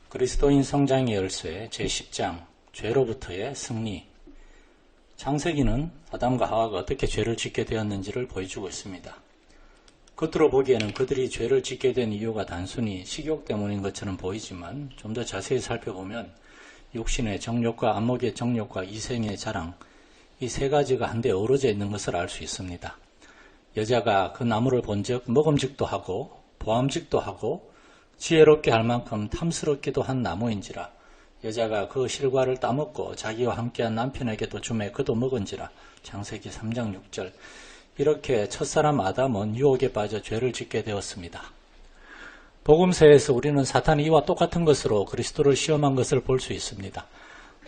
그리스도인 성장의 열쇠 제10장 죄로부터의 승리. 창세기는 아담과 하와가 어떻게 죄를 짓게 되었는지를 보여주고 있습니다. 겉으로 보기에는 그들이 죄를 짓게 된 이유가 단순히 식욕 때문인 것처럼 보이지만 좀 더 자세히 살펴보면 육신의 정욕과 안목의 정욕과 이생의 자랑, 이 세 가지가 한데 어우러져 있는 것을 알 수 있습니다. 여자가 그 나무를 본즉 먹음직도 하고 보암직도 하고 지혜롭게 할 만큼 탐스럽기도 한 나무인지라. 여자가 그 실과를 따먹고 자기와 함께한 남편에게도 주매 그도 먹은지라. 창세기 3장 6절. 이렇게 첫사람 아담은 유혹에 빠져 죄를 짓게 되었습니다. 복음서에서 우리는 사탄이 이와 똑같은 것으로 그리스도를 시험한 것을 볼 수 있습니다.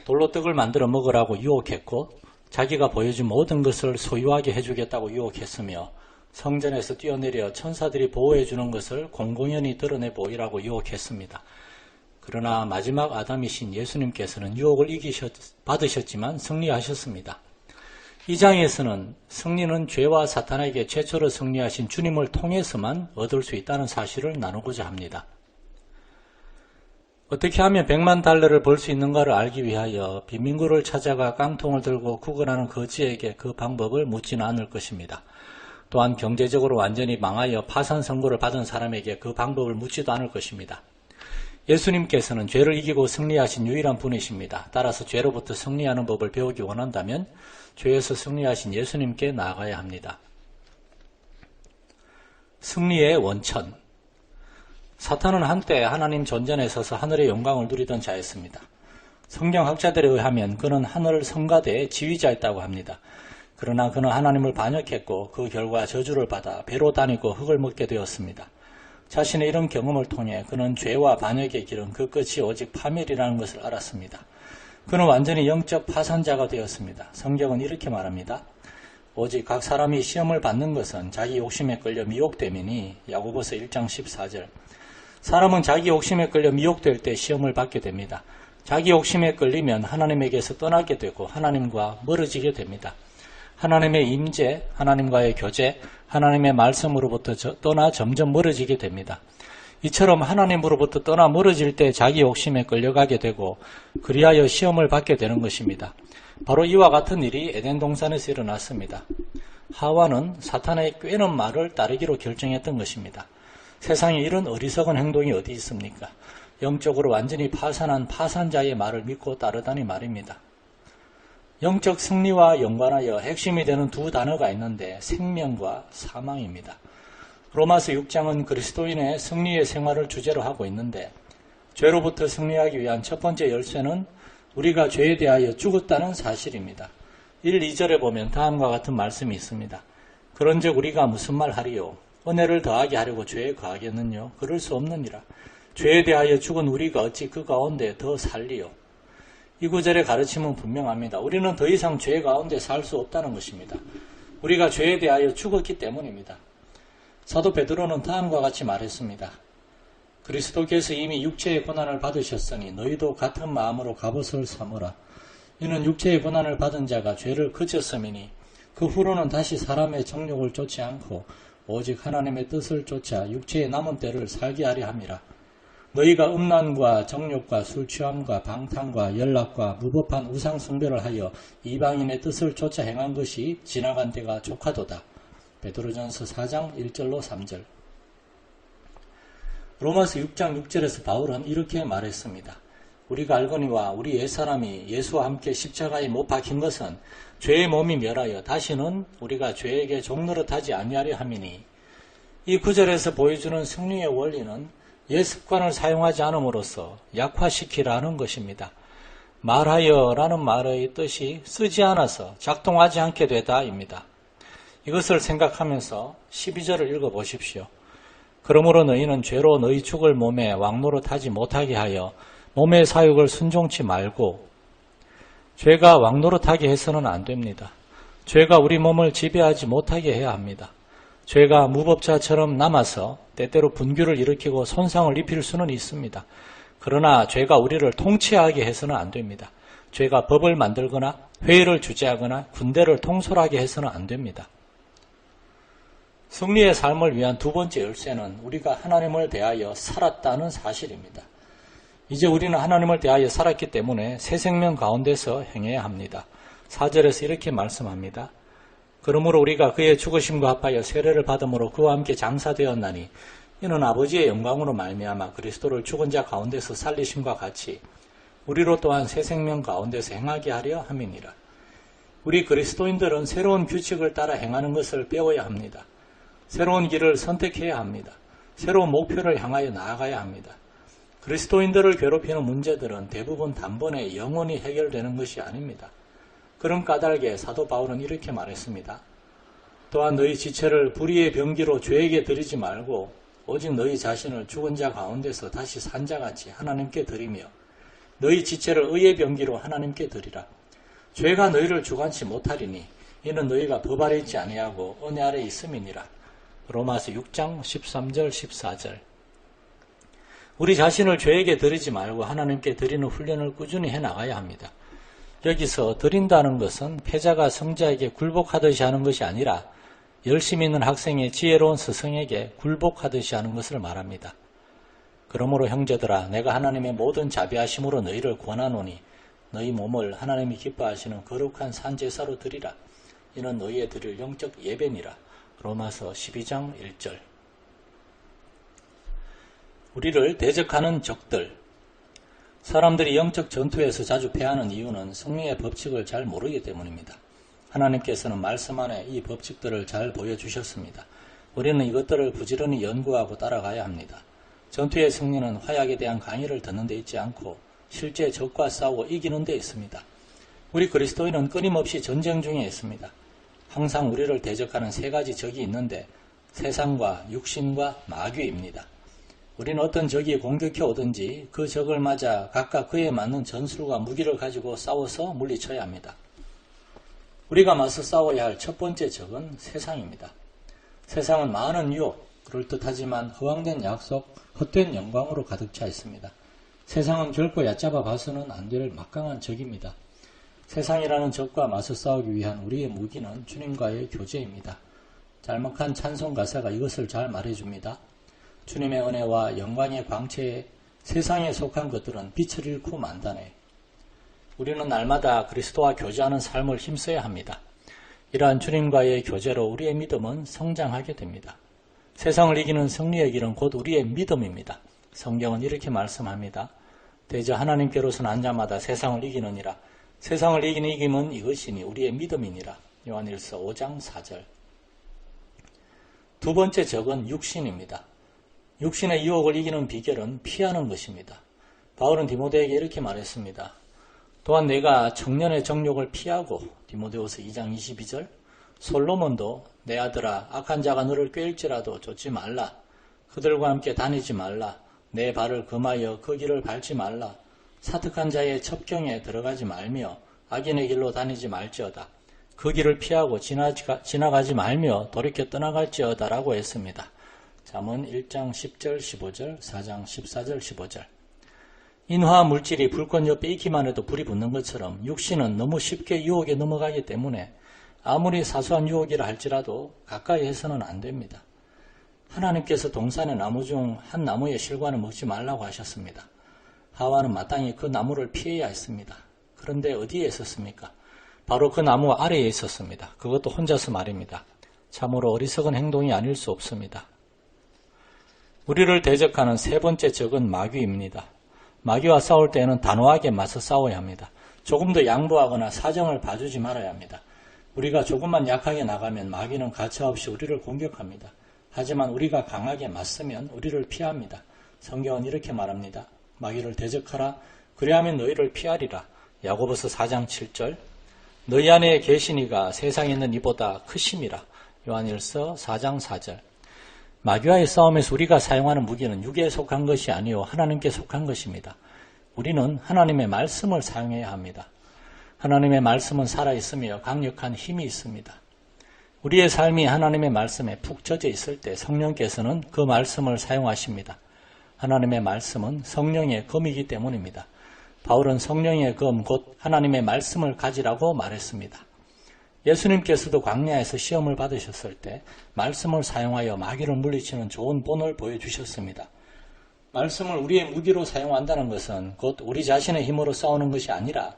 돌로 떡을 만들어 먹으라고 유혹했고 자기가 보여준 모든 것을 소유하게 해주겠다고 유혹했으며 성전에서 뛰어내려 천사들이 보호해주는 것을 공공연히 드러내 보이라고 유혹했습니다. 그러나 마지막 아담이신 예수님께서는 유혹을 받으셨지만 승리하셨습니다. 이 장에서는 승리는 죄와 사탄에게 최초로 승리하신 주님을 통해서만 얻을 수 있다는 사실을 나누고자 합니다. 어떻게 하면 100만 달러를 벌 수 있는가를 알기 위하여 빈민구를 찾아가 깡통을 들고 구걸하는 거지에게 그 방법을 묻지는 않을 것입니다. 또한 경제적으로 완전히 망하여 파산 선고를 받은 사람에게 그 방법을 묻지도 않을 것입니다. 예수님께서는 죄를 이기고 승리하신 유일한 분이십니다. 따라서 죄로부터 승리하는 법을 배우기 원한다면 죄에서 승리하신 예수님께 나아가야 합니다. 승리의 원천. 사탄은 한때 하나님 존전에 서서 하늘의 영광을 누리던 자였습니다. 성경학자들에 의하면 그는 하늘 성가대의 지휘자였다고 합니다. 그러나 그는 하나님을 반역했고 그 결과 저주를 받아 배로 다니고 흙을 먹게 되었습니다. 자신의 이런 경험을 통해 그는 죄와 반역의 길은 그 끝이 오직 파멸이라는 것을 알았습니다. 그는 완전히 영적 파산자가 되었습니다. 성경은 이렇게 말합니다. 오직 각 사람이 시험을 받는 것은 자기 욕심에 끌려 미혹됨이니. 야고보서 1장 14절. 사람은 자기 욕심에 끌려 미혹될 때 시험을 받게 됩니다. 자기 욕심에 끌리면 하나님에게서 떠나게 되고 하나님과 멀어지게 됩니다. 하나님의 임재, 하나님과의 교제, 하나님의 말씀으로부터 떠나 점점 멀어지게 됩니다. 이처럼 하나님으로부터 떠나 멀어질 때 자기 욕심에 끌려가게 되고 그리하여 시험을 받게 되는 것입니다. 바로 이와 같은 일이 에덴 동산에서 일어났습니다. 하와는 사탄의 꾀는 말을 따르기로 결정했던 것입니다. 세상에 이런 어리석은 행동이 어디 있습니까? 영적으로 완전히 파산한 파산자의 말을 믿고 따르다니 말입니다. 영적 승리와 연관하여 핵심이 되는 두 단어가 있는데 생명과 사망입니다. 로마서 6장은 그리스도인의 승리의 생활을 주제로 하고 있는데 죄로부터 승리하기 위한 첫 번째 열쇠는 우리가 죄에 대하여 죽었다는 사실입니다. 1, 2절에 보면 다음과 같은 말씀이 있습니다. 그런즉 우리가 무슨 말 하리요? 은혜를 더하게 하려고 죄에 거하겠느냐? 그럴 수 없느니라. 죄에 대하여 죽은 우리가 어찌 그 가운데 더 살리요? 이 구절의 가르침은 분명합니다. 우리는 더 이상 죄 가운데 살 수 없다는 것입니다. 우리가 죄에 대하여 죽었기 때문입니다. 사도 베드로는 다음과 같이 말했습니다. 그리스도께서 이미 육체의 고난을 받으셨으니 너희도 같은 마음으로 갑옷을 삼으라. 이는 육체의 고난을 받은 자가 죄를 그쳤음이니 그 후로는 다시 사람의 정욕을 쫓지 않고 오직 하나님의 뜻을 쫓아 육체의 남은 때를 살게 하려 함이라. 너희가 음란과 정욕과 술취함과 방탕과 연락과 무법한 우상 숭배를 하여 이방인의 뜻을 쫓아 행한 것이 지나간 때가 족하도다. 베드로전서 4장 1절로 3절. 로마서 6장 6절에서 바울은 이렇게 말했습니다. 우리가 알거니와 우리 옛사람이 예수와 함께 십자가에 못 박힌 것은 죄의 몸이 멸하여 다시는 우리가 죄에게 종노릇하지 아니하려 함이니. 이 구절에서 보여주는 승리의 원리는 옛 습관을 사용하지 않음으로써 약화시키라는 것입니다. 말하여라는 말의 뜻이 쓰지 않아서 작동하지 않게 되다입니다. 이것을 생각하면서 12절을 읽어보십시오. 그러므로 너희는 죄로 너희 죽을 몸에 왕노릇하지 못하게 하여 몸의 사육을 순종치 말고. 죄가 왕노릇하게 해서는 안 됩니다. 죄가 우리 몸을 지배하지 못하게 해야 합니다. 죄가 무법자처럼 남아서 때때로 분규를 일으키고 손상을 입힐 수는 있습니다. 그러나 죄가 우리를 통치하게 해서는 안 됩니다. 죄가 법을 만들거나 회의를 주재하거나 군대를 통솔하게 해서는 안 됩니다. 승리의 삶을 위한 두 번째 열쇠는 우리가 하나님을 대하여 살았다는 사실입니다. 이제 우리는 하나님을 대하여 살았기 때문에 새 생명 가운데서 행해야 합니다. 4절에서 이렇게 말씀합니다. 그러므로 우리가 그의 죽으심과 합하여 세례를 받음으로 그와 함께 장사되었나니 이는 아버지의 영광으로 말미암아 그리스도를 죽은 자 가운데서 살리심과 같이 우리로 또한 새 생명 가운데서 행하게 하려 함이니라. 우리 그리스도인들은 새로운 규칙을 따라 행하는 것을 배워야 합니다. 새로운 길을 선택해야 합니다. 새로운 목표를 향하여 나아가야 합니다. 그리스도인들을 괴롭히는 문제들은 대부분 단번에 영원히 해결되는 것이 아닙니다. 그런 까닭에 사도 바울은 이렇게 말했습니다. 또한 너희 지체를 불의의 병기로 죄에게 드리지 말고 오직 너희 자신을 죽은 자 가운데서 다시 산 자같이 하나님께 드리며 너희 지체를 의의 병기로 하나님께 드리라. 죄가 너희를 주관치 못하리니 이는 너희가 법 아래 있지 아니하고 은혜 아래 있음이니라. 로마서 6장 13절 14절. 우리 자신을 죄에게 드리지 말고 하나님께 드리는 훈련을 꾸준히 해나가야 합니다. 여기서 드린다는 것은 패자가 성자에게 굴복하듯이 하는 것이 아니라 열심히 있는 학생의 지혜로운 스승에게 굴복하듯이 하는 것을 말합니다. 그러므로 형제들아 내가 하나님의 모든 자비하심으로 너희를 권하노니 너희 몸을 하나님이 기뻐하시는 거룩한 산제사로 드리라. 이는 너희의 드릴 영적 예배니라. 로마서 12장 1절. 우리를 대적하는 적들. 사람들이 영적 전투에서 자주 패하는 이유는 성령의 법칙을 잘 모르기 때문입니다. 하나님께서는 말씀 안에 이 법칙들을 잘 보여주셨습니다. 우리는 이것들을 부지런히 연구하고 따라가야 합니다. 전투의 승리는 화약에 대한 강의를 듣는 데 있지 않고 실제 적과 싸우고 이기는 데 있습니다. 우리 그리스도인은 끊임없이 전쟁 중에 있습니다. 항상 우리를 대적하는 세 가지 적이 있는데 세상과 육신과 마귀입니다. 우리는 어떤 적이 공격해 오든지 그 적을 맞아 각각 그에 맞는 전술과 무기를 가지고 싸워서 물리쳐야 합니다. 우리가 맞서 싸워야 할 첫 번째 적은 세상입니다. 세상은 많은 유혹, 그럴듯하지만 허황된 약속, 헛된 영광으로 가득 차 있습니다. 세상은 결코 얕잡아 봐서는 안 될 막강한 적입니다. 세상이라는 적과 맞서 싸우기 위한 우리의 무기는 주님과의 교제입니다. 짤막한 찬송 가사가 이것을 잘 말해줍니다. 주님의 은혜와 영광의 광채에 세상에 속한 것들은 빛을 잃고 만다네. 우리는 날마다 그리스도와 교제하는 삶을 힘써야 합니다. 이러한 주님과의 교제로 우리의 믿음은 성장하게 됩니다. 세상을 이기는 승리의 길은 곧 우리의 믿음입니다. 성경은 이렇게 말씀합니다. 대저 하나님께로서 난 자마다 세상을 이기느니라. 세상을 이기는 이김은 이것이니 우리의 믿음이니라. 요한일서 5장 4절. 두 번째 적은 육신입니다. 육신의 유혹을 이기는 비결은 피하는 것입니다. 바울은 디모데에게 이렇게 말했습니다. 또한 내가 청년의 정욕을 피하고 디모데후서 2장 22절 솔로몬도 내 아들아 악한 자가 너를 꾀일지라도 쫓지 말라. 그들과 함께 다니지 말라. 내 발을 금하여 그 길을 밟지 말라. 사특한 자의 첩경에 들어가지 말며 악인의 길로 다니지 말지어다. 그 길을 피하고 지나가지 말며 돌이켜 떠나갈지어다 라고 했습니다. 잠언 1장 10절 15절 4장 14절 15절. 인화 물질이 불꽃 옆에 있기만 해도 불이 붙는 것처럼 육신은 너무 쉽게 유혹에 넘어가기 때문에 아무리 사소한 유혹이라 할지라도 가까이 해서는 안 됩니다. 하나님께서 동산의 나무 중 한 나무의 실과는 먹지 말라고 하셨습니다. 하와는 마땅히 그 나무를 피해야 했습니다. 그런데 어디에 있었습니까? 바로 그 나무 아래에 있었습니다. 그것도 혼자서 말입니다. 참으로 어리석은 행동이 아닐 수 없습니다. 우리를 대적하는 세 번째 적은 마귀입니다. 마귀와 싸울 때에는 단호하게 맞서 싸워야 합니다. 조금 더 양보하거나 사정을 봐주지 말아야 합니다. 우리가 조금만 약하게 나가면 마귀는 가차없이 우리를 공격합니다. 하지만 우리가 강하게 맞서면 우리를 피합니다. 성경은 이렇게 말합니다. 마귀를 대적하라. 그리하면 너희를 피하리라. 야고보서 4장 7절. 너희 안에 계신 이가 세상에 있는 이보다 크심이라. 요한일서 4장 4절. 마귀와의 싸움에서 우리가 사용하는 무기는 육에 속한 것이 아니요 하나님께 속한 것입니다. 우리는 하나님의 말씀을 사용해야 합니다. 하나님의 말씀은 살아있으며 강력한 힘이 있습니다. 우리의 삶이 하나님의 말씀에 푹 젖어 있을 때 성령께서는 그 말씀을 사용하십니다. 하나님의 말씀은 성령의 검이기 때문입니다. 바울은 성령의 검, 곧 하나님의 말씀을 가지라고 말했습니다. 예수님께서도 광야에서 시험을 받으셨을 때 말씀을 사용하여 마귀를 물리치는 좋은 본을 보여주셨습니다. 말씀을 우리의 무기로 사용한다는 것은 곧 우리 자신의 힘으로 싸우는 것이 아니라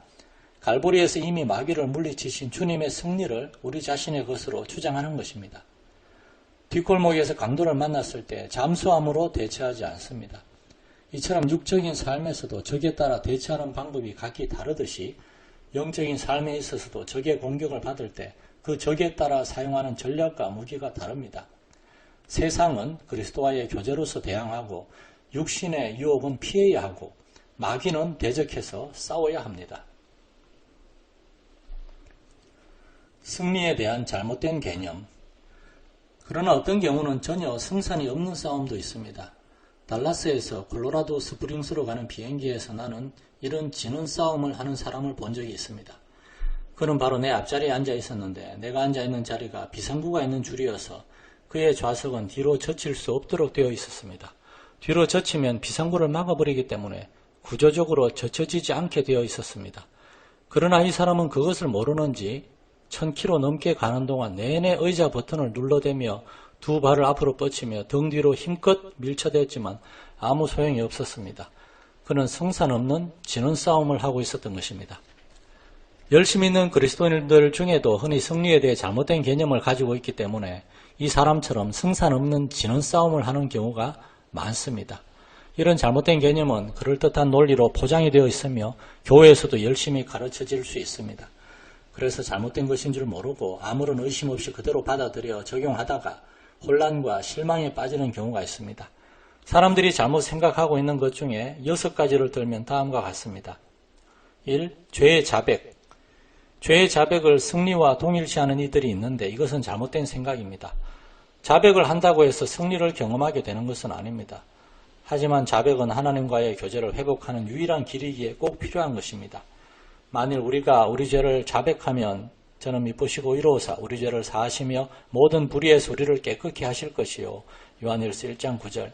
갈보리에서 이미 마귀를 물리치신 주님의 승리를 우리 자신의 것으로 주장하는 것입니다. 뒷골목에서 강도를 만났을 때 잠수함으로 대처하지 않습니다. 이처럼 육적인 삶에서도 적에 따라 대처하는 방법이 각기 다르듯이 영적인 삶에 있어서도 적의 공격을 받을 때 그 적에 따라 사용하는 전략과 무기가 다릅니다. 세상은 그리스도와의 교제로서 대항하고 육신의 유혹은 피해야 하고 마귀는 대적해서 싸워야 합니다. 승리에 대한 잘못된 개념. 그러나 어떤 경우는 전혀 승산이 없는 싸움도 있습니다. 달라스에서 콜로라도 스프링스로 가는 비행기에서 나는 이런 지는 싸움을 하는 사람을 본 적이 있습니다. 그는 바로 내 앞자리에 앉아 있었는데 내가 앉아 있는 자리가 비상구가 있는 줄이어서 그의 좌석은 뒤로 젖힐 수 없도록 되어 있었습니다. 뒤로 젖히면 비상구를 막아버리기 때문에 구조적으로 젖혀지지 않게 되어 있었습니다. 그러나 이 사람은 그것을 모르는지 1000km 넘게 가는 동안 내내 의자 버튼을 눌러대며 두 발을 앞으로 뻗치며 등 뒤로 힘껏 밀쳐댔지만 아무 소용이 없었습니다. 그는 승산 없는 지는 싸움을 하고 있었던 것입니다. 열심히 있는 그리스도인들 중에도 흔히 승리에 대해 잘못된 개념을 가지고 있기 때문에 이 사람처럼 승산 없는 지는 싸움을 하는 경우가 많습니다. 이런 잘못된 개념은 그럴듯한 논리로 포장이 되어 있으며 교회에서도 열심히 가르쳐질 수 있습니다. 그래서 잘못된 것인 줄 모르고 아무런 의심 없이 그대로 받아들여 적용하다가 혼란과 실망에 빠지는 경우가 있습니다. 사람들이 잘못 생각하고 있는 것 중에 6가지를 들면 다음과 같습니다. 1. 죄의 자백. 죄의 자백을 승리와 동일시하는 이들이 있는데 이것은 잘못된 생각입니다. 자백을 한다고 해서 승리를 경험하게 되는 것은 아닙니다. 하지만 자백은 하나님과의 교제를 회복하는 유일한 길이기에 꼭 필요한 것입니다. 만일 우리가 우리 죄를 자백하면 저는 미쁘시고 이로우사 우리 죄를 사하시며 모든 불의에서 우리를 깨끗게 하실 것이요. 요한일서 1장 9절.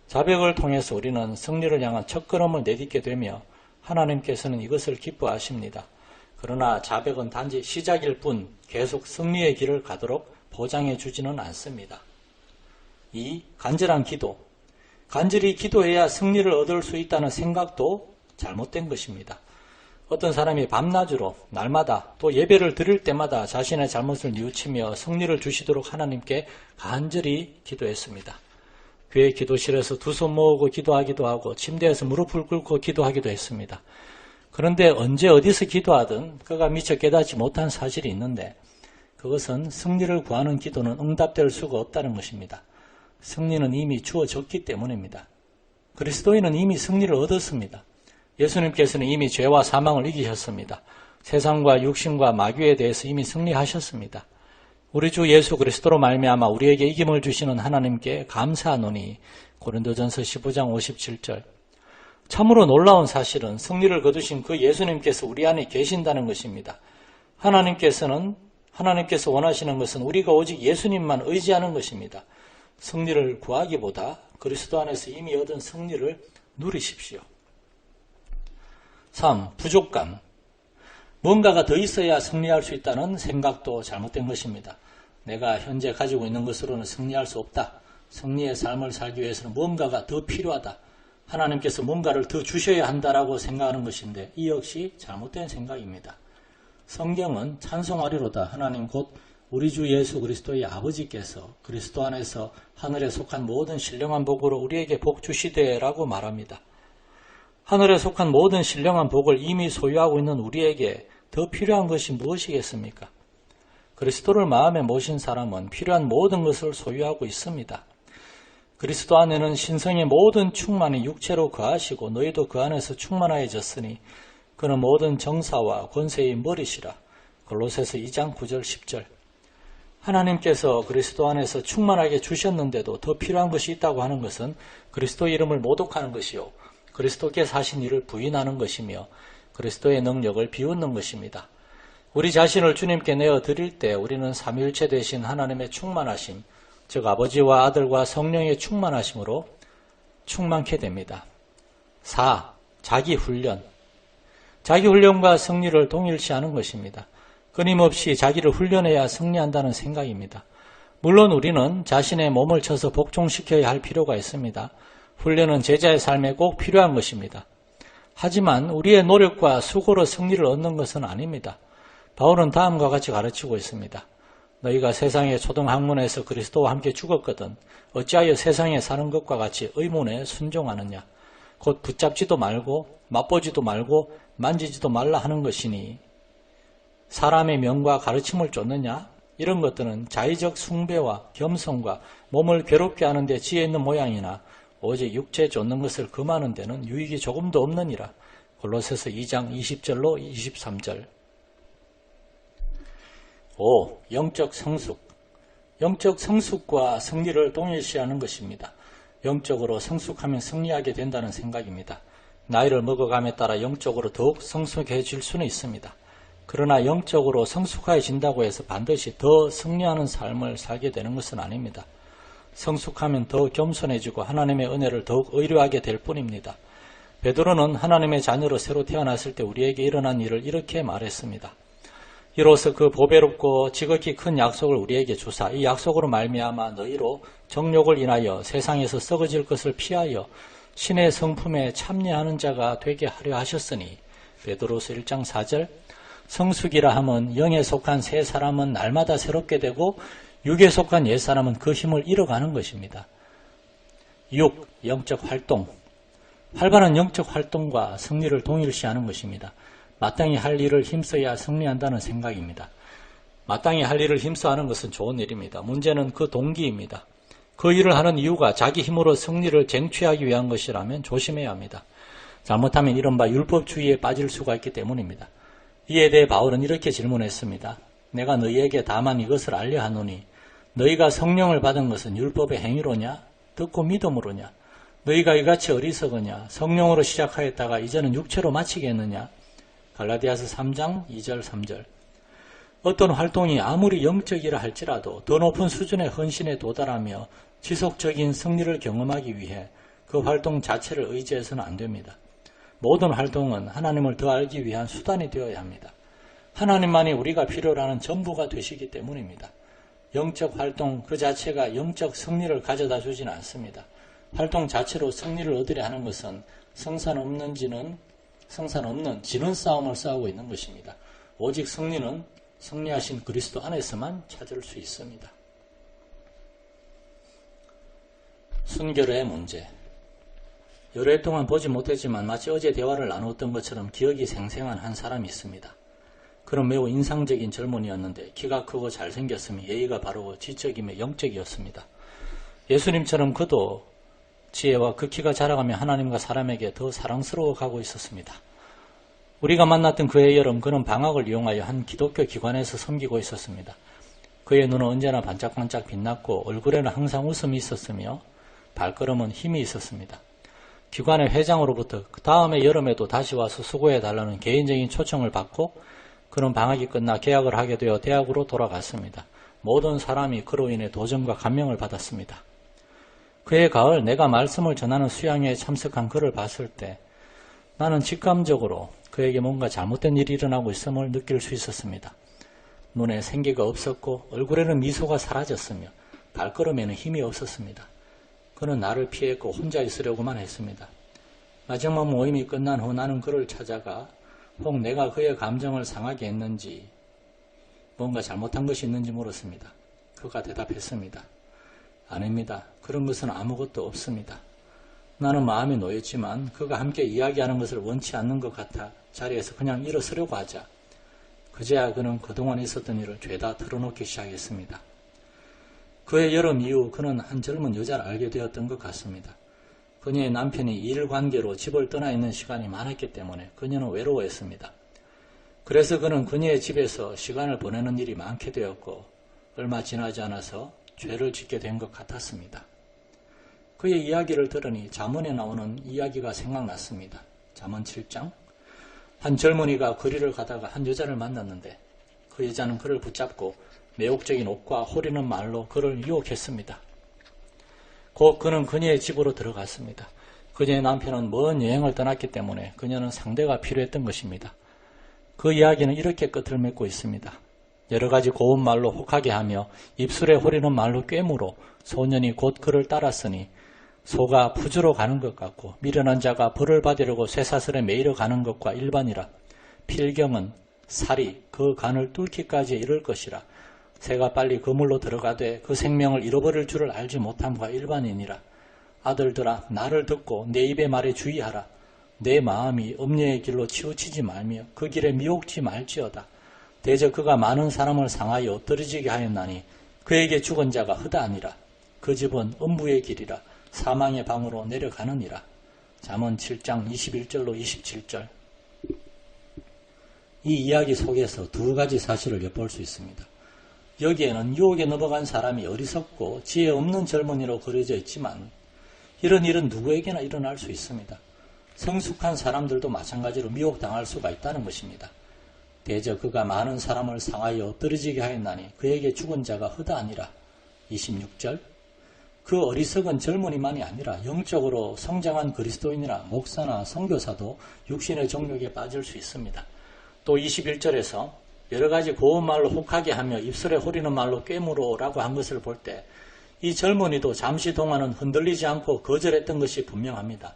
자백을 통해서 우리는 승리를 향한 첫걸음을 내딛게 되며 하나님께서는 이것을 기뻐하십니다. 그러나 자백은 단지 시작일 뿐 계속 승리의 길을 가도록 보장해 주지는 않습니다. 2. 간절한 기도. 간절히 기도해야 승리를 얻을 수 있다는 생각도 잘못된 것입니다. 어떤 사람이 밤낮으로 날마다 또 예배를 드릴 때마다 자신의 잘못을 뉘우치며 승리를 주시도록 하나님께 간절히 기도했습니다. 교회 기도실에서 두 손 모으고 기도하기도 하고 침대에서 무릎을 꿇고 기도하기도 했습니다. 그런데 언제 어디서 기도하든 그가 미처 깨닫지 못한 사실이 있는데 그것은 승리를 구하는 기도는 응답될 수가 없다는 것입니다. 승리는 이미 주어졌기 때문입니다. 그리스도인은 이미 승리를 얻었습니다. 예수님께서는 이미 죄와 사망을 이기셨습니다. 세상과 육신과 마귀에 대해서 이미 승리하셨습니다. 우리 주 예수 그리스도로 말미암아 우리에게 이김을 주시는 하나님께 감사하노니 고린도전서 15장 57절. 참으로 놀라운 사실은 승리를 거두신 그 예수님께서 우리 안에 계신다는 것입니다. 하나님께서 원하시는 것은 우리가 오직 예수님만 의지하는 것입니다. 승리를 구하기보다 그리스도 안에서 이미 얻은 승리를 누리십시오. 3. 부족감. 뭔가가 더 있어야 승리할 수 있다는 생각도 잘못된 것입니다. 내가 현재 가지고 있는 것으로는 승리할 수 없다. 승리의 삶을 살기 위해서는 뭔가가 더 필요하다. 하나님께서 뭔가를 더 주셔야 한다라고 생각하는 것인데 이 역시 잘못된 생각입니다. 성경은 찬송하리로다. 하나님 곧 우리 주 예수 그리스도의 아버지께서 그리스도 안에서 하늘에 속한 모든 신령한 복으로 우리에게 복 주시되라고 말합니다. 하늘에 속한 모든 신령한 복을 이미 소유하고 있는 우리에게 더 필요한 것이 무엇이겠습니까? 그리스도를 마음에 모신 사람은 필요한 모든 것을 소유하고 있습니다. 그리스도 안에는 신성의 모든 충만이 육체로 거하시고 너희도 그 안에서 충만하여졌으니 그는 모든 정사와 권세의 머리시라. 골로새서 2장 9절 10절. 하나님께서 그리스도 안에서 충만하게 주셨는데도 더 필요한 것이 있다고 하는 것은 그리스도의 이름을 모독하는 것이요 그리스도께서 하신 일을 부인하는 것이며 그리스도의 능력을 비웃는 것입니다. 우리 자신을 주님께 내어드릴 때 우리는 삼위일체 되신 하나님의 충만하심, 즉 아버지와 아들과 성령의 충만하심으로 충만케 됩니다. 4. 자기훈련. 자기훈련과 승리를 동일시하는 것입니다. 끊임없이 자기를 훈련해야 승리한다는 생각입니다. 물론 우리는 자신의 몸을 쳐서 복종시켜야 할 필요가 있습니다. 훈련은 제자의 삶에 꼭 필요한 것입니다. 하지만 우리의 노력과 수고로 승리를 얻는 것은 아닙니다. 바울은 다음과 같이 가르치고 있습니다. 너희가 세상의 초등학문에서 그리스도와 함께 죽었거든 어찌하여 세상에 사는 것과 같이 의문에 순종하느냐. 곧 붙잡지도 말고 맛보지도 말고 만지지도 말라 하는 것이니 사람의 명과 가르침을 쫓느냐? 이런 것들은 자의적 숭배와 겸손과 몸을 괴롭게 하는 데 지혜 있는 모양이나 오직 육체 쫓는 것을 금하는 데는 유익이 조금도 없느니라. 골로새서 2장 20절로 23절. 5. 영적 성숙. 영적 성숙과 승리를 동일시하는 것입니다. 영적으로 성숙하면 승리하게 된다는 생각입니다. 나이를 먹어감에 따라 영적으로 더욱 성숙해질 수는 있습니다. 그러나 영적으로 성숙해진다고 해서 반드시 더 승리하는 삶을 살게 되는 것은 아닙니다. 성숙하면 더 겸손해지고 하나님의 은혜를 더욱 의뢰하게 될 뿐입니다. 베드로는 하나님의 자녀로 새로 태어났을 때 우리에게 일어난 일을 이렇게 말했습니다. 이로써 그 보배롭고 지극히 큰 약속을 우리에게 주사 이 약속으로 말미암아 너희로 정욕을 인하여 세상에서 썩어질 것을 피하여 신의 성품에 참여하는 자가 되게 하려 하셨으니 베드로서 1장 4절. 성숙이라 함은 영에 속한 새 사람은 날마다 새롭게 되고 육에 속한 옛 사람은 그 힘을 잃어가는 것입니다. 6. 영적 활동. 활발한 영적 활동과 승리를 동일시하는 것입니다. 마땅히 할 일을 힘써야 승리한다는 생각입니다. 마땅히 할 일을 힘써하는 것은 좋은 일입니다. 문제는 그 동기입니다. 그 일을 하는 이유가 자기 힘으로 승리를 쟁취하기 위한 것이라면 조심해야 합니다. 잘못하면 이른바 율법주의에 빠질 수가 있기 때문입니다. 이에 대해 바울은 이렇게 질문했습니다. 내가 너희에게 다만 이것을 알려 하노니 너희가 성령을 받은 것은 율법의 행위로냐 듣고 믿음으로냐 너희가 이같이 어리석으냐 성령으로 시작하였다가 이제는 육체로 마치겠느냐. 갈라디아서 3장 2절 3절. 어떤 활동이 아무리 영적이라 할지라도 더 높은 수준의 헌신에 도달하며 지속적인 승리를 경험하기 위해 그 활동 자체를 의지해서는 안 됩니다. 모든 활동은 하나님을 더 알기 위한 수단이 되어야 합니다. 하나님만이 우리가 필요로 하는 전부가 되시기 때문입니다. 영적 활동 그 자체가 영적 승리를 가져다 주지는 않습니다. 활동 자체로 승리를 얻으려 하는 것은 성산 없는 지는 싸움을 싸우고 있는 것입니다. 오직 승리는 승리하신 그리스도 안에서만 찾을 수 있습니다. 순결의 문제. 여러 해 동안 보지 못했지만 마치 어제 대화를 나누었던 것처럼 기억이 생생한 한 사람이 있습니다. 그는 매우 인상적인 젊은이였는데 키가 크고 잘생겼으며 예의가 바르고 지적이며 영적이었습니다. 예수님처럼 그도 지혜와 그 키가 자라가며 하나님과 사람에게 더 사랑스러워 가고 있었습니다. 우리가 만났던 그해 여름 그는 방학을 이용하여 한 기독교 기관에서 섬기고 있었습니다. 그의 눈은 언제나 반짝반짝 빛났고 얼굴에는 항상 웃음이 있었으며 발걸음은 힘이 있었습니다. 기관의 회장으로부터 그 다음에 여름에도 다시 와서 수고해달라는 개인적인 초청을 받고 그는 방학이 끝나 개학을 하게 되어 대학으로 돌아갔습니다. 모든 사람이 그로 인해 도전과 감명을 받았습니다. 그해 가을 내가 말씀을 전하는 수양회에 참석한 그를 봤을 때 나는 직감적으로 그에게 뭔가 잘못된 일이 일어나고 있음을 느낄 수 있었습니다. 눈에 생기가 없었고 얼굴에는 미소가 사라졌으며 발걸음에는 힘이 없었습니다. 그는 나를 피했고 혼자 있으려고만 했습니다. 마지막 모임이 끝난 후 나는 그를 찾아가 혹 내가 그의 감정을 상하게 했는지 뭔가 잘못한 것이 있는지 물었습니다. 그가 대답했습니다. 아닙니다. 그런 것은 아무것도 없습니다. 나는 마음이 놓였지만 그가 함께 이야기하는 것을 원치 않는 것 같아 자리에서 그냥 일어서려고 하자 그제야 그는 그동안 있었던 일을 죄다 털어놓기 시작했습니다. 그의 여름 이후 그는 한 젊은 여자를 알게 되었던 것 같습니다. 그녀의 남편이 일관계로 집을 떠나 있는 시간이 많았기 때문에 그녀는 외로워했습니다. 그래서 그는 그녀의 집에서 시간을 보내는 일이 많게 되었고 얼마 지나지 않아서 죄를 짓게 된 것 같았습니다. 그의 이야기를 들으니 잠언에 나오는 이야기가 생각났습니다. 잠언 7장. 한 젊은이가 거리를 가다가 한 여자를 만났는데 그 여자는 그를 붙잡고 매혹적인 옷과 호리는 말로 그를 유혹했습니다. 곧 그는 그녀의 집으로 들어갔습니다. 그녀의 남편은 먼 여행을 떠났기 때문에 그녀는 상대가 필요했던 것입니다. 그 이야기는 이렇게 끝을 맺고 있습니다. 여러 가지 고운 말로 혹하게 하며 입술에 호리는 말로 꿰물어 소년이 곧 그를 따랐으니 소가 푸주로 가는 것 같고 미련한 자가 벌을 받으려고 쇠사슬에 매이러 가는 것과 일반이라. 필경은 살이 그 간을 뚫기까지 이를 것이라. 새가 빨리 그물로 들어가되 그 생명을 잃어버릴 줄을 알지 못함과 일반이니라. 아들들아 나를 듣고 내 입의 말에 주의하라. 내 마음이 음녀의 길로 치우치지 말며 그 길에 미혹지 말지어다. 대저 그가 많은 사람을 상하여 떨어지게 하였나니 그에게 죽은 자가 허다 아니라. 그 집은 음부의 길이라 사망의 방으로 내려가느니라. 잠언 7장 21절로 27절. 이 이야기 속에서 두 가지 사실을 엿볼 수 있습니다. 여기에는 유혹에 넘어간 사람이 어리석고 지혜 없는 젊은이로 그려져 있지만 이런 일은 누구에게나 일어날 수 있습니다. 성숙한 사람들도 마찬가지로 미혹당할 수가 있다는 것입니다. 대저 그가 많은 사람을 상하여 떨어지게 하였나니 그에게 죽은 자가 허다 아니라. 26절. 그 어리석은 젊은이만이 아니라 영적으로 성장한 그리스도인이나 목사나 선교사도 육신의 정욕에 빠질 수 있습니다. 또 21절에서 여러 가지 고운 말로 혹하게 하며 입술에 호리는 말로 꿰물어라고 한 것을 볼 때 이 젊은이도 잠시 동안은 흔들리지 않고 거절했던 것이 분명합니다.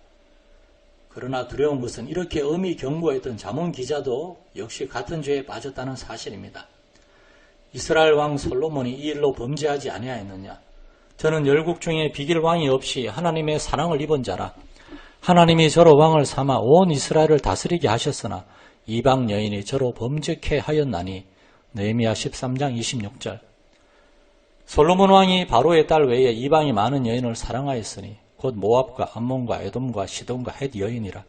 그러나 두려운 것은 이렇게 엄히 경고했던 잠언 기자도 역시 같은 죄에 빠졌다는 사실입니다. 이스라엘 왕 솔로몬이 이 일로 범죄하지 아니하였느냐? 저는 열국 중에 비길 왕이 없이 하나님의 사랑을 입은 자라. 하나님이 저로 왕을 삼아 온 이스라엘을 다스리게 하셨으나 이방 여인이 저로 범죄케 하였나니. 느헤미야 13장 26절. 솔로몬 왕이 바로의 딸 외에 이방이 많은 여인을 사랑하였으니 곧 모압과 암몬과 에돔과 시돈과 헷 여인이라.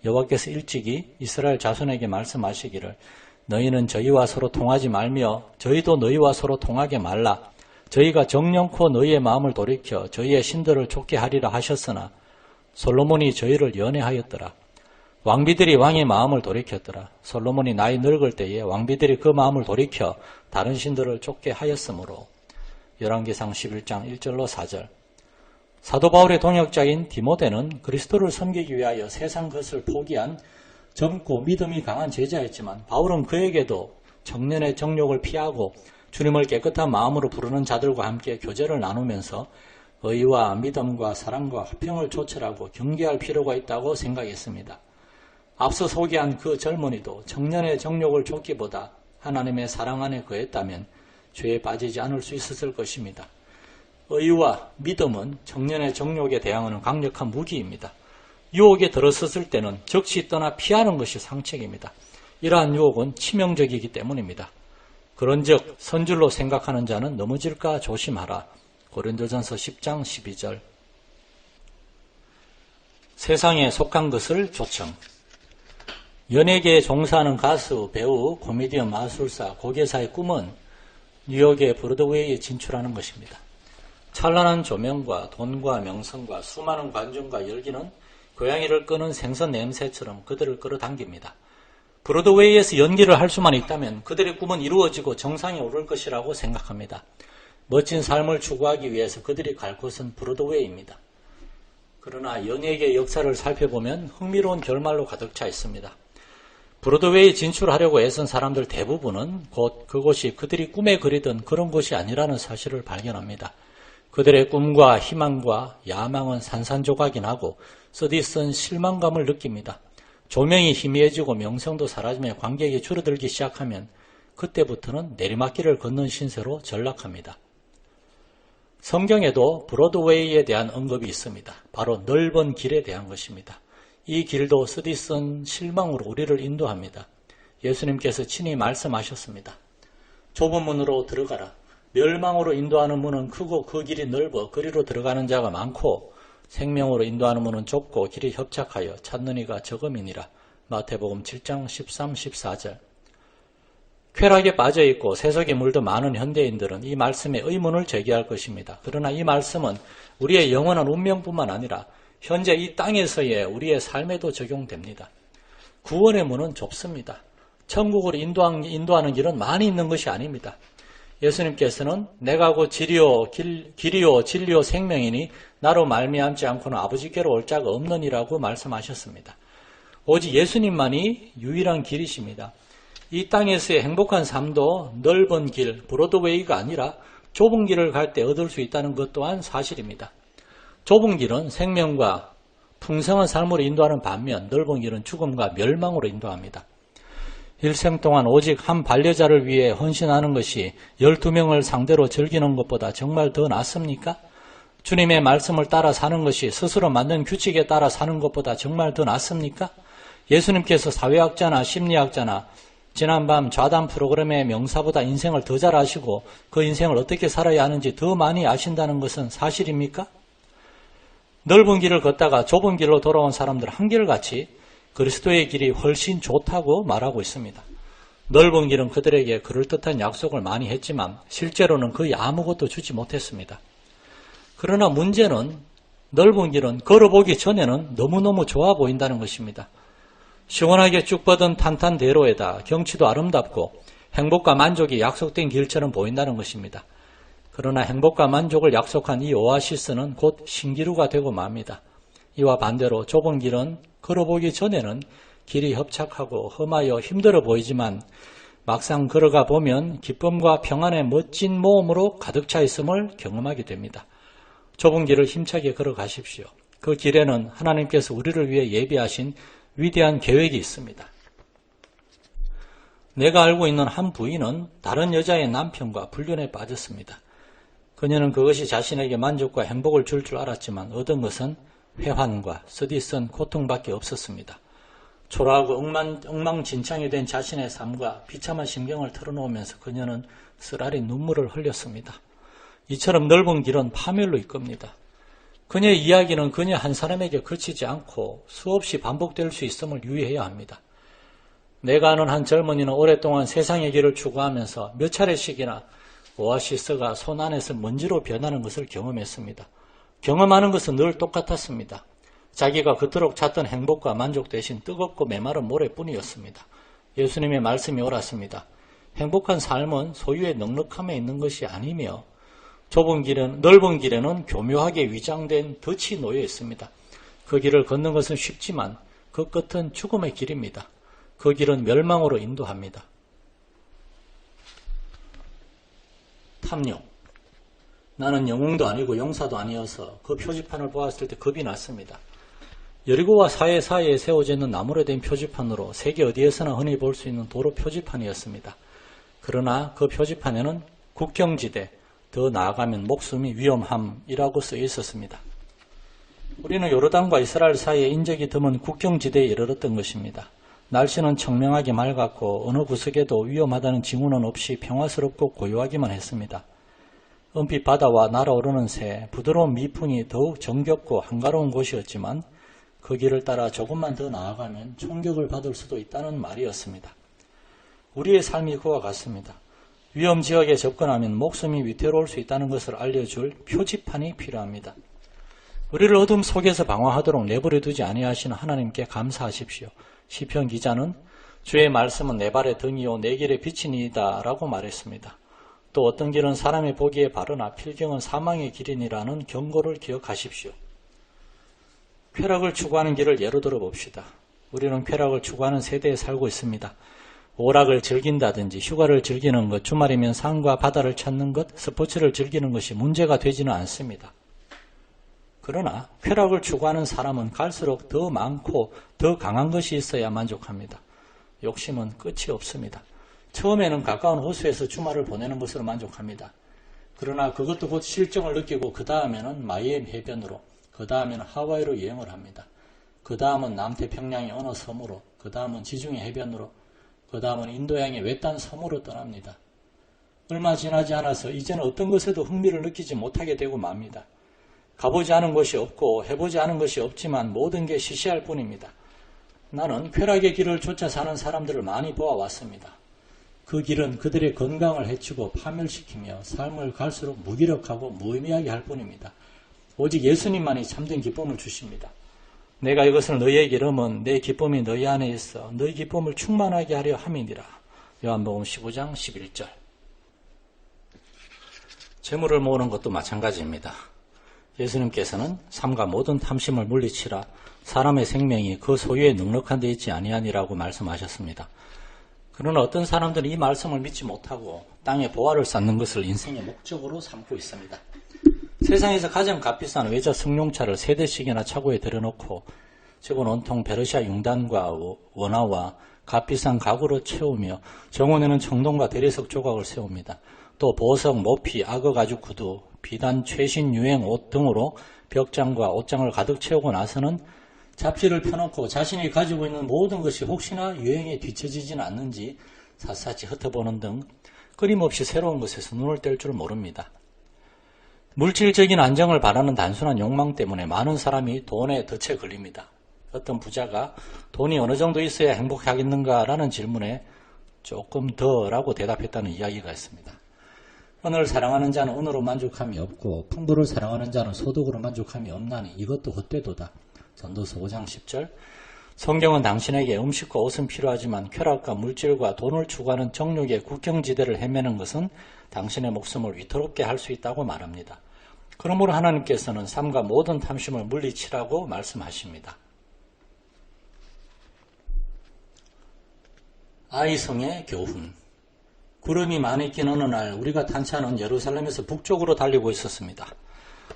여호와께서 일찍이 이스라엘 자손에게 말씀하시기를 너희는 저희와 서로 통하지 말며 저희도 너희와 서로 통하게 말라. 저희가 정령코 너희의 마음을 돌이켜 저희의 신들을 쫓게 하리라 하셨으나 솔로몬이 저희를 연애하였더라. 왕비들이 왕의 마음을 돌이켰더라. 솔로몬이 나이 늙을 때에 왕비들이 그 마음을 돌이켜 다른 신들을 쫓게 하였으므로. 열왕기상 11장 1절로 4절. 사도 바울의 동역자인 디모데는 그리스도를 섬기기 위하여 세상 것을 포기한 젊고 믿음이 강한 제자였지만 바울은 그에게도 청년의 정욕을 피하고 주님을 깨끗한 마음으로 부르는 자들과 함께 교제를 나누면서 의와 믿음과 사랑과 화평을 조철하고 경계할 필요가 있다고 생각했습니다. 앞서 소개한 그 젊은이도 청년의 정욕을 쫓기보다 하나님의 사랑 안에 거했다면 죄에 빠지지 않을 수 있었을 것입니다. 의와 믿음은 청년의 정욕에 대항하는 강력한 무기입니다. 유혹에 들어섰을 때는 즉시 떠나 피하는 것이 상책입니다. 이러한 유혹은 치명적이기 때문입니다. 그런즉 선줄로 생각하는 자는 넘어질까 조심하라. 고린도전서 10장 12절. 세상에 속한 것을 조청. 연예계에 종사하는 가수, 배우, 코미디언, 마술사, 고개사의 꿈은 뉴욕의 브로드웨이에 진출하는 것입니다. 찬란한 조명과 돈과 명성과 수많은 관중과 열기는 고양이를 끄는 생선 냄새처럼 그들을 끌어당깁니다. 브로드웨이에서 연기를 할 수만 있다면 그들의 꿈은 이루어지고 정상에 오를 것이라고 생각합니다. 멋진 삶을 추구하기 위해서 그들이 갈 곳은 브로드웨이입니다. 그러나 연예계의 역사를 살펴보면 흥미로운 결말로 가득 차 있습니다. 브로드웨이 진출하려고 애쓴 사람들 대부분은 곧 그곳이 그들이 꿈에 그리던 그런 곳이 아니라는 사실을 발견합니다. 그들의 꿈과 희망과 야망은 산산조각이 나고 쓰디쓴 실망감을 느낍니다. 조명이 희미해지고 명성도 사라지며 관객이 줄어들기 시작하면 그때부터는 내리막길을 걷는 신세로 전락합니다. 성경에도 브로드웨이에 대한 언급이 있습니다. 바로 넓은 길에 대한 것입니다. 이 길도 쓰디쓴 실망으로 우리를 인도합니다. 예수님께서 친히 말씀하셨습니다. 좁은 문으로 들어가라. 멸망으로 인도하는 문은 크고 그 길이 넓어 그리로 들어가는 자가 많고 생명으로 인도하는 문은 좁고 길이 협착하여 찾는 이가 적음이니라. 마태복음 7장 13, 14절. 쾌락에 빠져있고 세속에 물든 많은 현대인들은 이 말씀에 의문을 제기할 것입니다. 그러나 이 말씀은 우리의 영원한 운명뿐만 아니라 현재 이 땅에서의 우리의 삶에도 적용됩니다. 구원의 문은 좁습니다. 천국으로 인도하는 길은 많이 있는 것이 아닙니다. 예수님께서는 내가 곧 길이요 진리요 생명이니 나로 말미암지 않고는 아버지께로 올 자가 없느니라고 말씀하셨습니다. 오직 예수님만이 유일한 길이십니다. 이 땅에서의 행복한 삶도 넓은 길, 브로드웨이가 아니라 좁은 길을 갈 때 얻을 수 있다는 것 또한 사실입니다. 좁은 길은 생명과 풍성한 삶으로 인도하는 반면 넓은 길은 죽음과 멸망으로 인도합니다. 일생 동안 오직 한 반려자를 위해 헌신하는 것이 12명을 상대로 즐기는 것보다 정말 더 낫습니까? 주님의 말씀을 따라 사는 것이 스스로 만든 규칙에 따라 사는 것보다 정말 더 낫습니까? 예수님께서 사회학자나 심리학자나 지난밤 좌담 프로그램의 명사보다 인생을 더 잘 아시고 그 인생을 어떻게 살아야 하는지 더 많이 아신다는 것은 사실입니까? 넓은 길을 걷다가 좁은 길로 돌아온 사람들 한결같이 그리스도의 길이 훨씬 좋다고 말하고 있습니다. 넓은 길은 그들에게 그럴듯한 약속을 많이 했지만 실제로는 거의 아무것도 주지 못했습니다. 그러나 문제는 넓은 길은 걸어보기 전에는 너무너무 좋아 보인다는 것입니다. 시원하게 쭉 뻗은 탄탄대로에다 경치도 아름답고 행복과 만족이 약속된 길처럼 보인다는 것입니다. 그러나 행복과 만족을 약속한 이 오아시스는 곧 신기루가 되고 맙니다. 이와 반대로 좁은 길은 걸어보기 전에는 길이 협착하고 험하여 힘들어 보이지만 막상 걸어가 보면 기쁨과 평안의 멋진 모험으로 가득 차 있음을 경험하게 됩니다. 좁은 길을 힘차게 걸어가십시오. 그 길에는 하나님께서 우리를 위해 예비하신 위대한 계획이 있습니다. 내가 알고 있는 한 부인은 다른 여자의 남편과 불륜에 빠졌습니다. 그녀는 그것이 자신에게 만족과 행복을 줄 알았지만 얻은 것은 회환과 쓰디쓴 고통밖에 없었습니다. 초라하고 엉망진창이 된 자신의 삶과 비참한 심경을 털어놓으면서 그녀는 쓰라리 눈물을 흘렸습니다. 이처럼 넓은 길은 파멸로 이끕니다. 그녀의 이야기는 그녀 한 사람에게 그치지 않고 수없이 반복될 수 있음을 유의해야 합니다. 내가 아는 한 젊은이는 오랫동안 세상의 길을 추구하면서 몇 차례씩이나 오아시스가 손 안에서 먼지로 변하는 것을 경험했습니다. 경험하는 것은 늘 똑같았습니다. 자기가 그토록 찾던 행복과 만족 대신 뜨겁고 메마른 모래뿐이었습니다. 예수님의 말씀이 옳았습니다. 행복한 삶은 소유의 넉넉함에 있는 것이 아니며 넓은 길에는 교묘하게 위장된 덫이 놓여 있습니다. 그 길을 걷는 것은 쉽지만 그 끝은 죽음의 길입니다. 그 길은 멸망으로 인도합니다. 탐욕. 나는 영웅도 아니고 용사도 아니어서 그 표지판을 보았을 때 겁이 났습니다. 여리고와 사해 사이에 세워져 있는 나무로 된 표지판으로 세계 어디에서나 흔히 볼 수 있는 도로 표지판이었습니다. 그러나 그 표지판에는 국경지대, 더 나아가면 목숨이 위험함이라고 쓰여 있었습니다. 우리는 요르단과 이스라엘 사이에 인적이 드문 국경지대에 이르렀던 것입니다. 날씨는 청명하게 맑았고 어느 구석에도 위험하다는 징후는 없이 평화스럽고 고요하기만 했습니다. 은빛 바다와 날아오르는 새, 부드러운 미풍이 더욱 정겹고 한가로운 곳이었지만 그 길을 따라 조금만 더 나아가면 총격을 받을 수도 있다는 말이었습니다. 우리의 삶이 그와 같습니다. 위험 지역에 접근하면 목숨이 위태로울 수 있다는 것을 알려줄 표지판이 필요합니다. 우리를 어둠 속에서 방황하도록 내버려 두지 아니하시는 하나님께 감사하십시오. 시편 기자는 주의 말씀은 내 발의 등이요 내 길의 빛이니이다 라고 말했습니다. 또 어떤 길은 사람의 보기에 바르나 필경은 사망의 길이니라는 경고를 기억하십시오. 쾌락을 추구하는 길을 예로 들어 봅시다. 우리는 쾌락을 추구하는 세대에 살고 있습니다. 오락을 즐긴다든지 휴가를 즐기는 것, 주말이면 산과 바다를 찾는 것, 스포츠를 즐기는 것이 문제가 되지는 않습니다. 그러나 쾌락을 추구하는 사람은 갈수록 더 많고 더 강한 것이 있어야 만족합니다. 욕심은 끝이 없습니다. 처음에는 가까운 호수에서 주말을 보내는 것으로 만족합니다. 그러나 그것도 곧 실정을 느끼고 그 다음에는 마이애미 해변으로, 그 다음에는 하와이로 여행을 합니다. 그 다음은 남태평양의 어느 섬으로, 그 다음은 지중해 해변으로, 그 다음은 인도양의 외딴 섬으로 떠납니다. 얼마 지나지 않아서 이제는 어떤 것에도 흥미를 느끼지 못하게 되고 맙니다. 가보지 않은 것이 없고 해보지 않은 것이 없지만 모든 게 시시할 뿐입니다. 나는 쾌락의 길을 쫓아 사는 사람들을 많이 보아왔습니다. 그 길은 그들의 건강을 해치고 파멸시키며 삶을 갈수록 무기력하고 무의미하게 할 뿐입니다. 오직 예수님만이 참된 기쁨을 주십니다. 내가 이것을 너희에게 이름은 내 기쁨이 너희 안에 있어 너희 기쁨을 충만하게 하려 함이니라. 요한복음 15장 11절. 재물을 모으는 것도 마찬가지입니다. 예수님께서는 삶과 모든 탐심을 물리치라 사람의 생명이 그 소유에 넉넉한 데 있지 아니하니라고 말씀하셨습니다. 그러나 어떤 사람들은 이 말씀을 믿지 못하고 땅에 보화를 쌓는 것을 인생의 목적으로 삼고 있습니다. 세상에서 가장 값비싼 외자 승용차를 3대씩이나 차고에 들여놓고 직원 온통 페르시아 융단과 원화와 값비싼 가구로 채우며 정원에는 청동과 대리석 조각을 세웁니다. 또 보석, 모피, 악어 가죽 구두, 비단, 최신 유행 옷 등으로 벽장과 옷장을 가득 채우고 나서는 잡지를 펴놓고 자신이 가지고 있는 모든 것이 혹시나 유행에 뒤처지지는 않는지 샅샅이 흩어보는 등 끊임없이 새로운 것에서 눈을 뗄 줄 모릅니다. 물질적인 안정을 바라는 단순한 욕망 때문에 많은 사람이 돈에 덫에 걸립니다. 어떤 부자가 돈이 어느 정도 있어야 행복하겠는가라는 질문에 조금 더라고 대답했다는 이야기가 있습니다. 은을 사랑하는 자는 은으로 만족함이 없고 풍부를 사랑하는 자는 소득으로 만족함이 없나니 이것도 헛되도다. 전도서 5장 10절. 성경은 당신에게 음식과 옷은 필요하지만 쾌락과 물질과 돈을 추구하는 정욕의 국경지대를 헤매는 것은 당신의 목숨을 위태롭게 할 수 있다고 말합니다. 그러므로 하나님께서는 삶과 모든 탐심을 물리치라고 말씀하십니다. 아이성의 교훈. 구름이 많이 낀 어느 날 우리가 탄 차는 예루살렘에서 북쪽으로 달리고 있었습니다.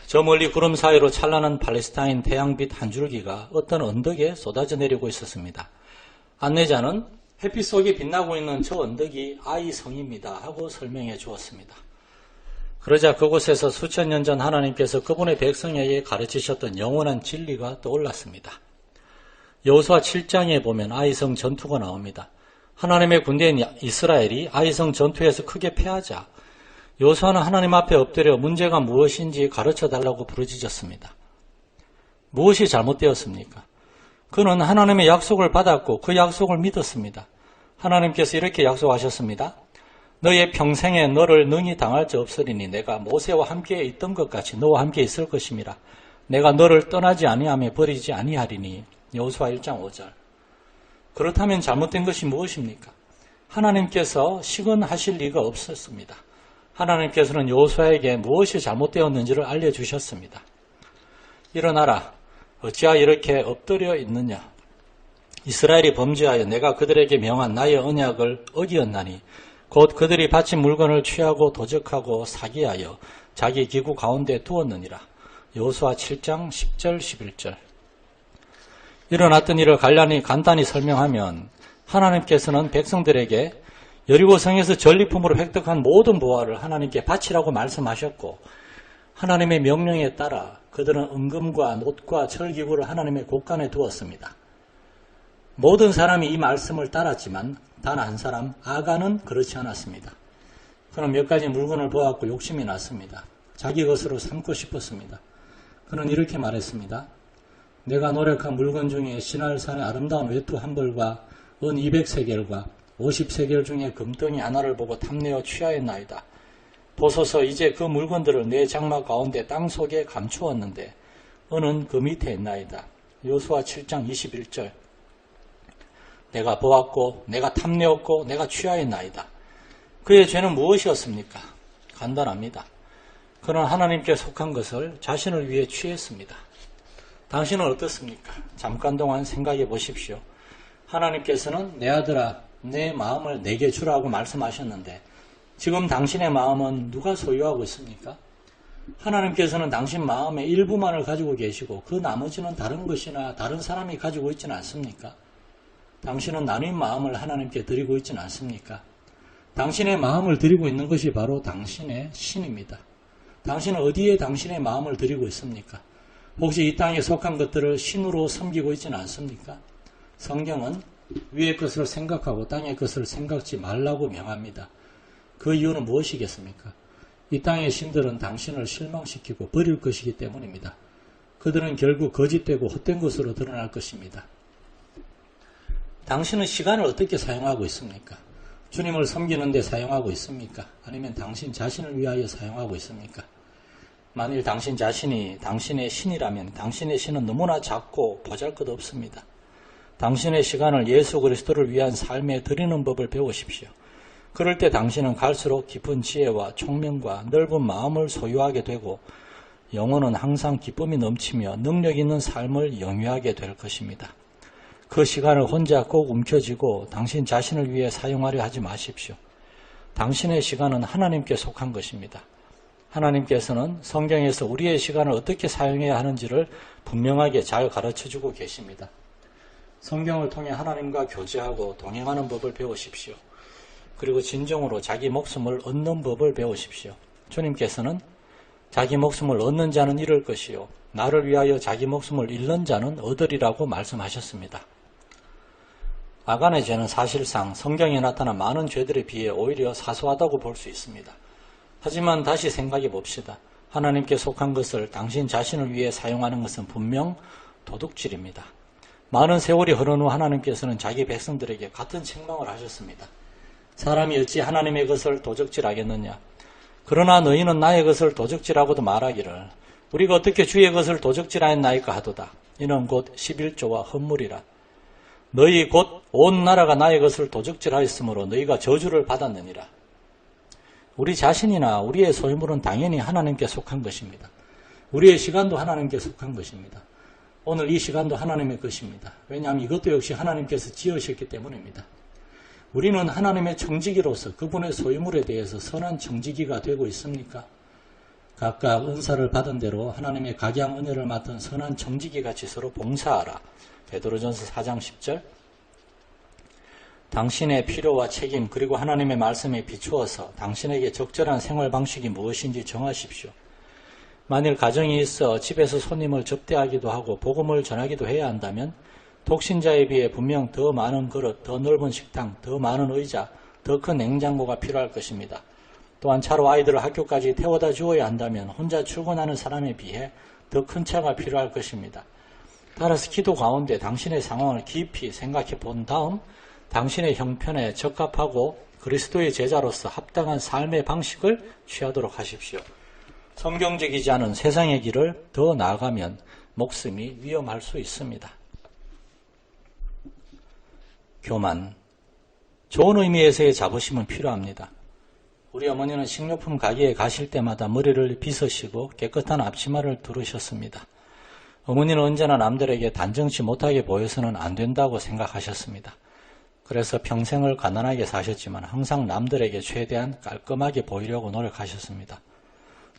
저 멀리 구름 사이로 찬란한 팔레스타인 태양빛 한 줄기가 어떤 언덕에 쏟아져 내리고 있었습니다. 안내자는 햇빛 속에 빛나고 있는 저 언덕이 아이성입니다 하고 설명해 주었습니다. 그러자 그곳에서 수천 년 전 하나님께서 그분의 백성에게 가르치셨던 영원한 진리가 떠올랐습니다. 여호수아 7장에 보면 아이성 전투가 나옵니다. 하나님의 군대인 이스라엘이 아이성 전투에서 크게 패하자 여호수아는 하나님 앞에 엎드려 문제가 무엇인지 가르쳐달라고 부르짖었습니다. 무엇이 잘못되었습니까? 그는 하나님의 약속을 받았고 그 약속을 믿었습니다. 하나님께서 이렇게 약속하셨습니다. 너의 평생에 너를 능히 당할 자 없으리니 내가 모세와 함께 있던 것 같이 너와 함께 있을 것임이라. 내가 너를 떠나지 아니하며 버리지 아니하리니. 여호수아 1장 5절. 그렇다면 잘못된 것이 무엇입니까? 하나님께서 시건하실 리가 없었습니다. 하나님께서는 여호수아에게 무엇이 잘못되었는지를 알려주셨습니다. 일어나라. 어찌하여 이렇게 엎드려 있느냐. 이스라엘이 범죄하여 내가 그들에게 명한 나의 언약을 어기었나니 곧 그들이 바친 물건을 취하고 도적하고 사기하여 자기 기구 가운데 두었느니라. 여호수아 7장 10절 11절. 일어났던 일을 간단히 설명하면 하나님께서는 백성들에게 여리고 성에서 전리품으로 획득한 모든 보화를 하나님께 바치라고 말씀하셨고 하나님의 명령에 따라 그들은 은금과 놋과 철기구를 하나님의 곳간에 두었습니다. 모든 사람이 이 말씀을 따랐지만 단 한 사람 아간은 그렇지 않았습니다. 그는 몇 가지 물건을 보았고 욕심이 났습니다. 자기 것으로 삼고 싶었습니다. 그는 이렇게 말했습니다. 내가 노력한 물건 중에 시날산의 아름다운 외투 한 벌과 은 200세겔과 50세겔 중에 금덩이 하나를 보고 탐내어 취하였나이다. 보소서 이제 그 물건들을 내 장막 가운데 땅 속에 감추었는데 은은 그 밑에 있나이다. 여호수아 7장 21절. 내가 보았고 내가 탐내었고 내가 취하였나이다. 그의 죄는 무엇이었습니까? 간단합니다. 그는 하나님께 속한 것을 자신을 위해 취했습니다. 당신은 어떻습니까? 잠깐 동안 생각해 보십시오. 하나님께서는 내 아들아 내 마음을 내게 주라고 말씀하셨는데 지금 당신의 마음은 누가 소유하고 있습니까? 하나님께서는 당신 마음의 일부만을 가지고 계시고 그 나머지는 다른 것이나 다른 사람이 가지고 있지는 않습니까? 당신은 나님 마음을 하나님께 드리고 있지는 않습니까? 당신의 마음을 드리고 있는 것이 바로 당신의 신입니다. 당신은 어디에 당신의 마음을 드리고 있습니까? 혹시 이 땅에 속한 것들을 신으로 섬기고 있지는 않습니까? 성경은 위의 것을 생각하고 땅의 것을 생각지 말라고 명합니다. 그 이유는 무엇이겠습니까? 이 땅의 신들은 당신을 실망시키고 버릴 것이기 때문입니다. 그들은 결국 거짓되고 헛된 것으로 드러날 것입니다. 당신은 시간을 어떻게 사용하고 있습니까? 주님을 섬기는 데 사용하고 있습니까? 아니면 당신 자신을 위하여 사용하고 있습니까? 만일 당신 자신이 당신의 신이라면 당신의 신은 너무나 작고 보잘것없습니다. 당신의 시간을 예수 그리스도를 위한 삶에 드리는 법을 배우십시오. 그럴 때 당신은 갈수록 깊은 지혜와 총명과 넓은 마음을 소유하게 되고 영혼은 항상 기쁨이 넘치며 능력 있는 삶을 영위하게 될 것입니다. 그 시간을 혼자 꼭 움켜쥐고 당신 자신을 위해 사용하려 하지 마십시오. 당신의 시간은 하나님께 속한 것입니다. 하나님께서는 성경에서 우리의 시간을 어떻게 사용해야 하는지를 분명하게 잘 가르쳐주고 계십니다. 성경을 통해 하나님과 교제하고 동행하는 법을 배우십시오. 그리고 진정으로 자기 목숨을 얻는 법을 배우십시오. 주님께서는 자기 목숨을 얻는 자는 잃을 것이요 나를 위하여 자기 목숨을 잃는 자는 얻으리라고 말씀하셨습니다. 아간의 죄는 사실상 성경에 나타난 많은 죄들에 비해 오히려 사소하다고 볼 수 있습니다. 하지만 다시 생각해 봅시다. 하나님께 속한 것을 당신 자신을 위해 사용하는 것은 분명 도둑질입니다. 많은 세월이 흐른 후 하나님께서는 자기 백성들에게 같은 책망을 하셨습니다. 사람이 어찌 하나님의 것을 도적질하겠느냐. 그러나 너희는 나의 것을 도적질하고도 말하기를 우리가 어떻게 주의 것을 도적질하였나이까 하도다. 이는 곧 11조와 헌물이라. 너희 곧 온 나라가 나의 것을 도적질하였으므로 너희가 저주를 받았느니라. 우리 자신이나 우리의 소유물은 당연히 하나님께 속한 것입니다. 우리의 시간도 하나님께 속한 것입니다. 오늘 이 시간도 하나님의 것입니다. 왜냐하면 이것도 역시 하나님께서 지으셨기 때문입니다. 우리는 하나님의 청지기로서 그분의 소유물에 대해서 선한 청지기가 되고 있습니까? 각각 은사를 받은 대로 하나님의 각양 은혜를 맡은 선한 청지기같이 서로 봉사하라. 베드로전서 4장 10절. 당신의 필요와 책임 그리고 하나님의 말씀에 비추어서 당신에게 적절한 생활 방식이 무엇인지 정하십시오. 만일 가정이 있어 집에서 손님을 접대하기도 하고 복음을 전하기도 해야 한다면 독신자에 비해 분명 더 많은 그릇, 더 넓은 식당, 더 많은 의자, 더 큰 냉장고가 필요할 것입니다. 또한 차로 아이들을 학교까지 태워다 주어야 한다면 혼자 출근하는 사람에 비해 더 큰 차가 필요할 것입니다. 따라서 기도 가운데 당신의 상황을 깊이 생각해 본 다음 당신의 형편에 적합하고 그리스도의 제자로서 합당한 삶의 방식을 취하도록 하십시오. 성경적이지 않은 세상의 길을 더 나아가면 목숨이 위험할 수 있습니다. 교만. 좋은 의미에서의 자부심은 필요합니다. 우리 어머니는 식료품 가게에 가실 때마다 머리를 빗으시고 깨끗한 앞치마를 두르셨습니다. 어머니는 언제나 남들에게 단정치 못하게 보여서는 안 된다고 생각하셨습니다. 그래서 평생을 가난하게 사셨지만 항상 남들에게 최대한 깔끔하게 보이려고 노력하셨습니다.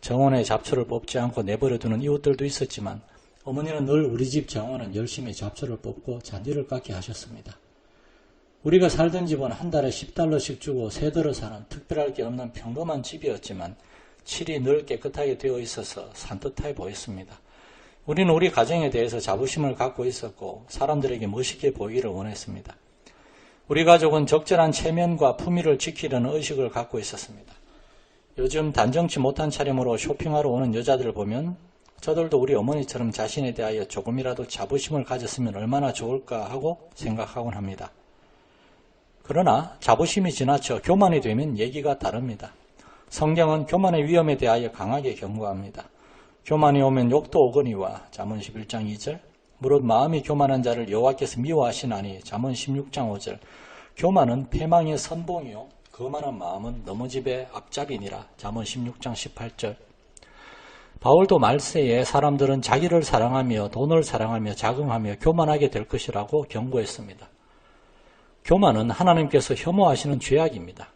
정원에 잡초를 뽑지 않고 내버려두는 이웃들도 있었지만 어머니는 늘 우리 집 정원은 열심히 잡초를 뽑고 잔디를 깎게 하셨습니다. 우리가 살던 집은 한 달에 $10씩 주고 새들어 사는 특별할 게 없는 평범한 집이었지만 칠이 늘 깨끗하게 되어 있어서 산뜻해 보였습니다. 우리는 우리 가정에 대해서 자부심을 갖고 있었고 사람들에게 멋있게 보이기를 원했습니다. 우리 가족은 적절한 체면과 품위를 지키려는 의식을 갖고 있었습니다. 요즘 단정치 못한 차림으로 쇼핑하러 오는 여자들을 보면 저들도 우리 어머니처럼 자신에 대하여 조금이라도 자부심을 가졌으면 얼마나 좋을까 하고 생각하곤 합니다. 그러나 자부심이 지나쳐 교만이 되면 얘기가 다릅니다. 성경은 교만의 위험에 대하여 강하게 경고합니다. 교만이 오면 욕도 오거니와 잠언 11장 2절. 무릇 마음이 교만한 자를 여호와께서 미워하시나니 잠언 16장 5절. 교만은 패망의 선봉이요 거만한 마음은 넘어집의 앞잡이니라 잠언 16장 18절. 바울도 말세에 사람들은 자기를 사랑하며 돈을 사랑하며 자긍하며 교만하게 될 것이라고 경고했습니다. 교만은 하나님께서 혐오하시는 죄악입니다.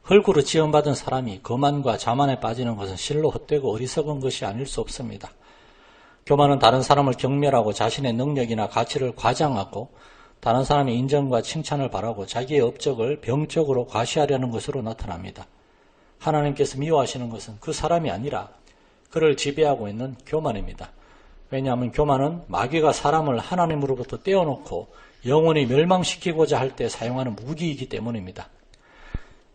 흙으로 지음받은 사람이 거만과 자만에 빠지는 것은 실로 헛되고 어리석은 것이 아닐 수 없습니다. 교만은 다른 사람을 경멸하고 자신의 능력이나 가치를 과장하고 다른 사람의 인정과 칭찬을 바라고 자기의 업적을 병적으로 과시하려는 것으로 나타납니다. 하나님께서 미워하시는 것은 그 사람이 아니라 그를 지배하고 있는 교만입니다. 왜냐하면 교만은 마귀가 사람을 하나님으로부터 떼어놓고 영원히 멸망시키고자 할 때 사용하는 무기이기 때문입니다.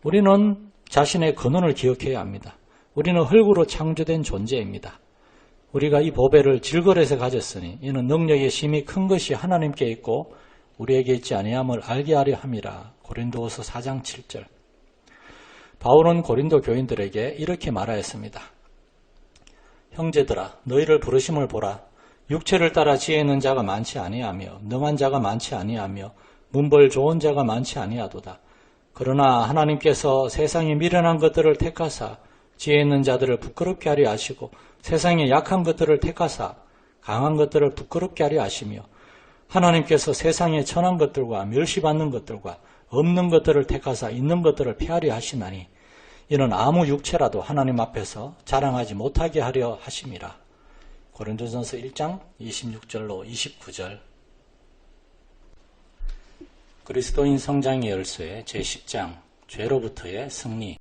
우리는 자신의 근원을 기억해야 합니다. 우리는 흙으로 창조된 존재입니다. 우리가 이 보배를 질거래에서 가졌으니 이는 능력의 심히 큰 것이 하나님께 있고 우리에게 있지 아니함을 알게 하려 함이라. 고린도후서 4장 7절. 바울은 고린도 교인들에게 이렇게 말하였습니다. 형제들아 너희를 부르심을 보라. 육체를 따라 지혜 있는 자가 많지 아니하며 능한 자가 많지 아니하며 문벌 좋은 자가 많지 아니하도다. 그러나 하나님께서 세상에 미련한 것들을 택하사 지혜 있는 자들을 부끄럽게 하려 하시고 세상에 약한 것들을 택하사 강한 것들을 부끄럽게 하려 하시며 하나님께서 세상에 천한 것들과 멸시받는 것들과 없는 것들을 택하사 있는 것들을 폐하려 하시나니 이는 아무 육체라도 하나님 앞에서 자랑하지 못하게 하려 하심이라. 고린도전서 1장 26절로 29절. 그리스도인 성장의 열쇠 제10장 죄로부터의 승리.